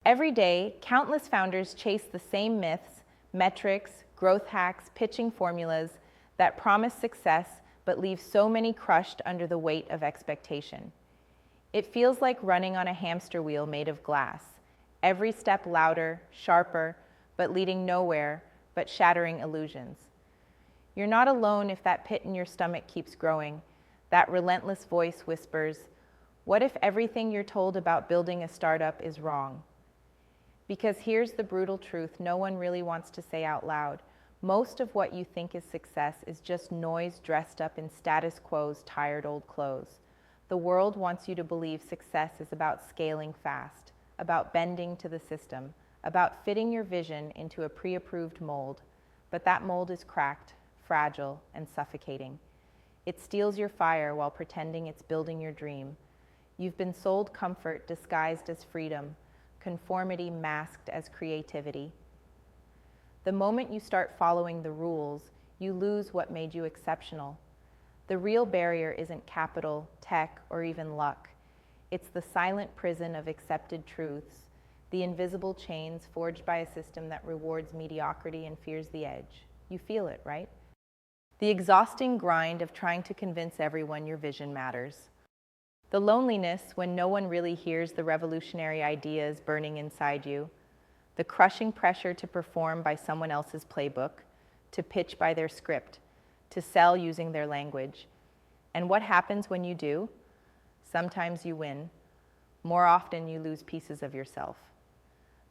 Every day, countless founders chase the same myths, metrics, growth hacks, pitching formulas that promise success but leave so many crushed under the weight of expectation. It feels like running on a hamster wheel made of glass, every step louder, sharper, but leading nowhere but shattering illusions. You're not alone if that pit in your stomach keeps growing. That relentless voice whispers, "What if everything you're told about building a startup is wrong?" Because here's the brutal truth no one really wants to say out loud. Most of what you think is success is just noise dressed up in status quo's tired old clothes. The world wants you to believe success is about scaling fast, about bending to the system, about fitting your vision into a pre-approved mold. But that mold is cracked, fragile, and suffocating. It steals your fire while pretending it's building your dream. You've been sold comfort disguised as freedom, conformity masked as creativity. The moment you start following the rules, you lose what made you exceptional. The real barrier isn't capital, tech, or even luck. It's the silent prison of accepted truths, the invisible chains forged by a system that rewards mediocrity and fears the edge. You feel it, right? The exhausting grind of trying to convince everyone your vision matters. The loneliness when no one really hears the revolutionary ideas burning inside you. The crushing pressure to perform by someone else's playbook, to pitch by their script, to sell using their language. And what happens when you do? Sometimes you win. More often you lose pieces of yourself.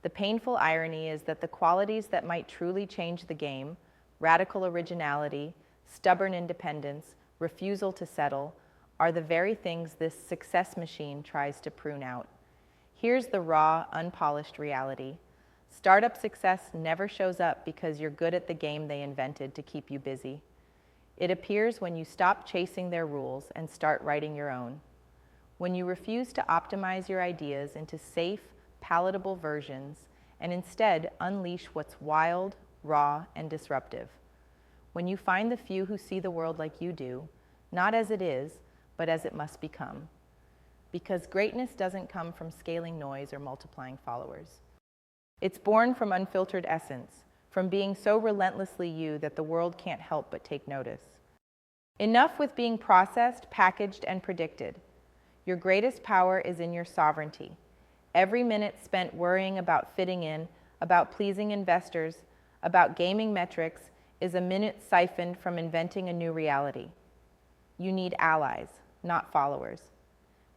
The painful irony is that the qualities that might truly change the game, radical originality, stubborn independence, refusal to settle, are the very things this success machine tries to prune out. Here's the raw, unpolished reality. Startup success never shows up because you're good at the game they invented to keep you busy. It appears when you stop chasing their rules and start writing your own. When you refuse to optimize your ideas into safe, palatable versions and instead unleash what's wild, raw, and disruptive. When you find the few who see the world like you do, not as it is, but as it must become. Because greatness doesn't come from scaling noise or multiplying followers. It's born from unfiltered essence, from being so relentlessly you that the world can't help but take notice. Enough with being processed, packaged, and predicted. Your greatest power is in your sovereignty. Every minute spent worrying about fitting in, about pleasing investors, about gaming metrics, is a minute siphoned from inventing a new reality. You need allies, not followers.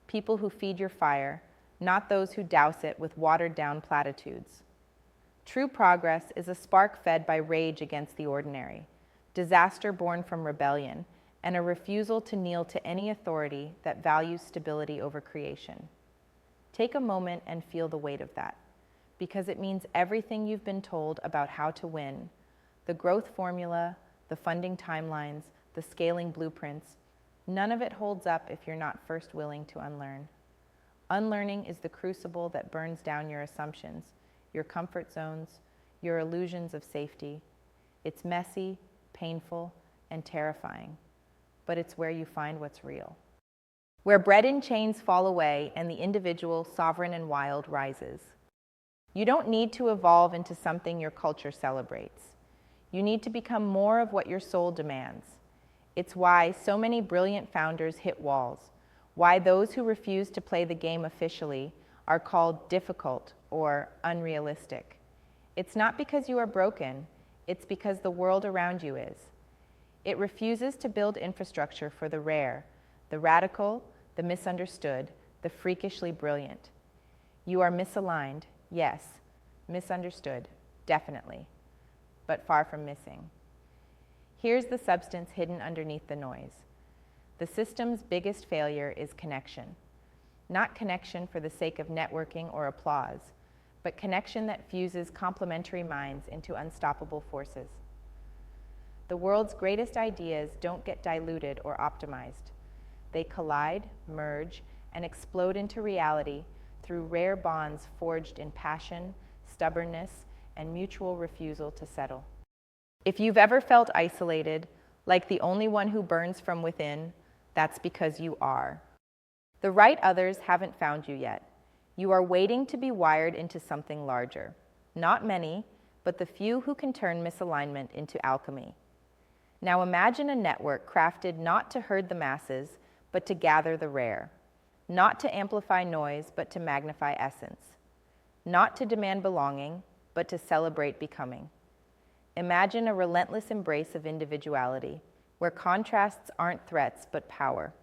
People who feed your fire, not those who douse it with watered-down platitudes. True progress is a spark fed by rage against the ordinary, disaster born from rebellion, and a refusal to kneel to any authority that values stability over creation. Take a moment and feel the weight of that, because it means everything you've been told about how to win, the growth formula, the funding timelines, the scaling blueprints, none of it holds up if you're not first willing to unlearn. Unlearning is the crucible that burns down your assumptions, your comfort zones, your illusions of safety. It's messy, painful, and terrifying, but it's where you find what's real. Where bread and chains fall away and the individual, sovereign and wild, rises. You don't need to evolve into something your culture celebrates. You need to become more of what your soul demands. It's why so many brilliant founders hit walls, why those who refuse to play the game officially are called difficult or unrealistic. It's not because you are broken, it's because the world around you is. It refuses to build infrastructure for the rare, the radical, the misunderstood, the freakishly brilliant. You are misaligned, yes, misunderstood, definitely, but far from missing. Here's the substance hidden underneath the noise. The system's biggest failure is connection. Not connection for the sake of networking or applause, but connection that fuses complementary minds into unstoppable forces. The world's greatest ideas don't get diluted or optimized. They collide, merge, and explode into reality through rare bonds forged in passion, stubbornness, and mutual refusal to settle. If you've ever felt isolated, like the only one who burns from within, that's because you are. The right others haven't found you yet. You are waiting to be wired into something larger. Not many, but the few who can turn misalignment into alchemy. Now imagine a network crafted not to herd the masses, but to gather the rare. Not to amplify noise, but to magnify essence. Not to demand belonging, but to celebrate becoming. Imagine a relentless embrace of individuality, where contrasts aren't threats, but power.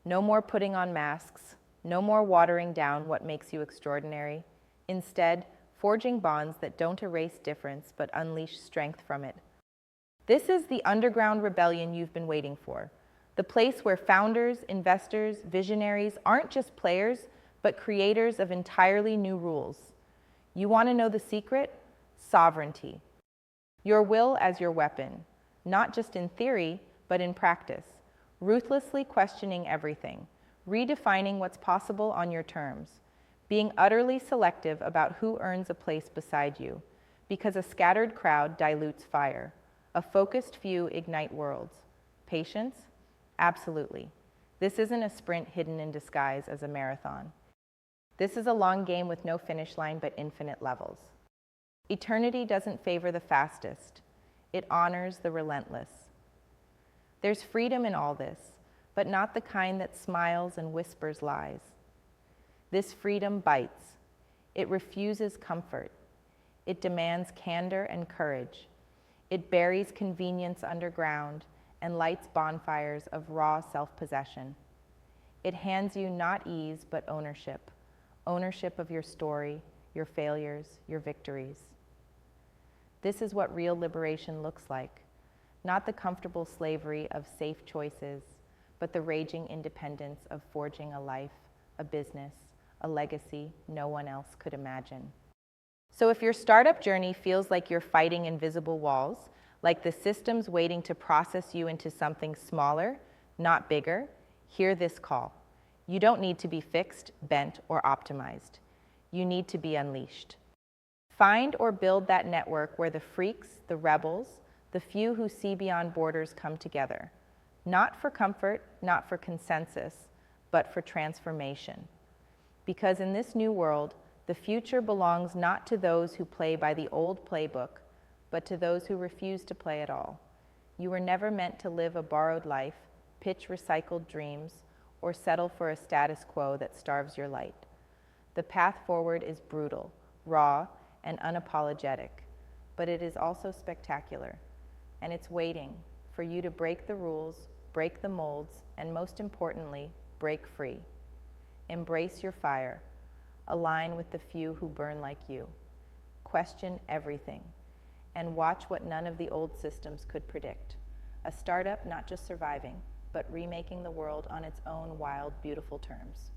No more putting on masks, no more watering down what makes you extraordinary. Instead, forging bonds that don't erase difference, but unleash strength from it. This is the underground rebellion you've been waiting for. The place where founders, investors, visionaries aren't just players, but creators of entirely new rules. You want to know the secret? Sovereignty. Your will as your weapon, not just in theory, but in practice. Ruthlessly questioning everything, redefining what's possible on your terms, being utterly selective about who earns a place beside you, because a scattered crowd dilutes fire. A focused few ignite worlds. Patience? Absolutely. This isn't a sprint hidden in disguise as a marathon. This is a long game with no finish line but infinite levels. Eternity doesn't favor the fastest. It honors the relentless. There's freedom in all this, but not the kind that smiles and whispers lies. This freedom bites. It refuses comfort. It demands candor and courage. It buries convenience underground and lights bonfires of raw self-possession. It hands you not ease, but ownership. Ownership of your story, your failures, your victories. This is what real liberation looks like. Not the comfortable slavery of safe choices, but the raging independence of forging a life, a business, a legacy no one else could imagine. So if your startup journey feels like you're fighting invisible walls, like the system's waiting to process you into something smaller, not bigger, hear this call. You don't need to be fixed, bent, or optimized. You need to be unleashed. Find or build that network where the freaks, the rebels, the few who see beyond borders come together. Not for comfort, not for consensus, but for transformation. Because in this new world, the future belongs not to those who play by the old playbook, but to those who refuse to play at all. You were never meant to live a borrowed life, pitch recycled dreams, or settle for a status quo that starves your light. The path forward is brutal, raw, and unapologetic, but it is also spectacular. And it's waiting for you to break the rules, break the molds, and most importantly, break free. Embrace your fire. Align with the few who burn like you. Question everything. And watch what none of the old systems could predict. A startup not just surviving, but remaking the world on its own wild, beautiful terms.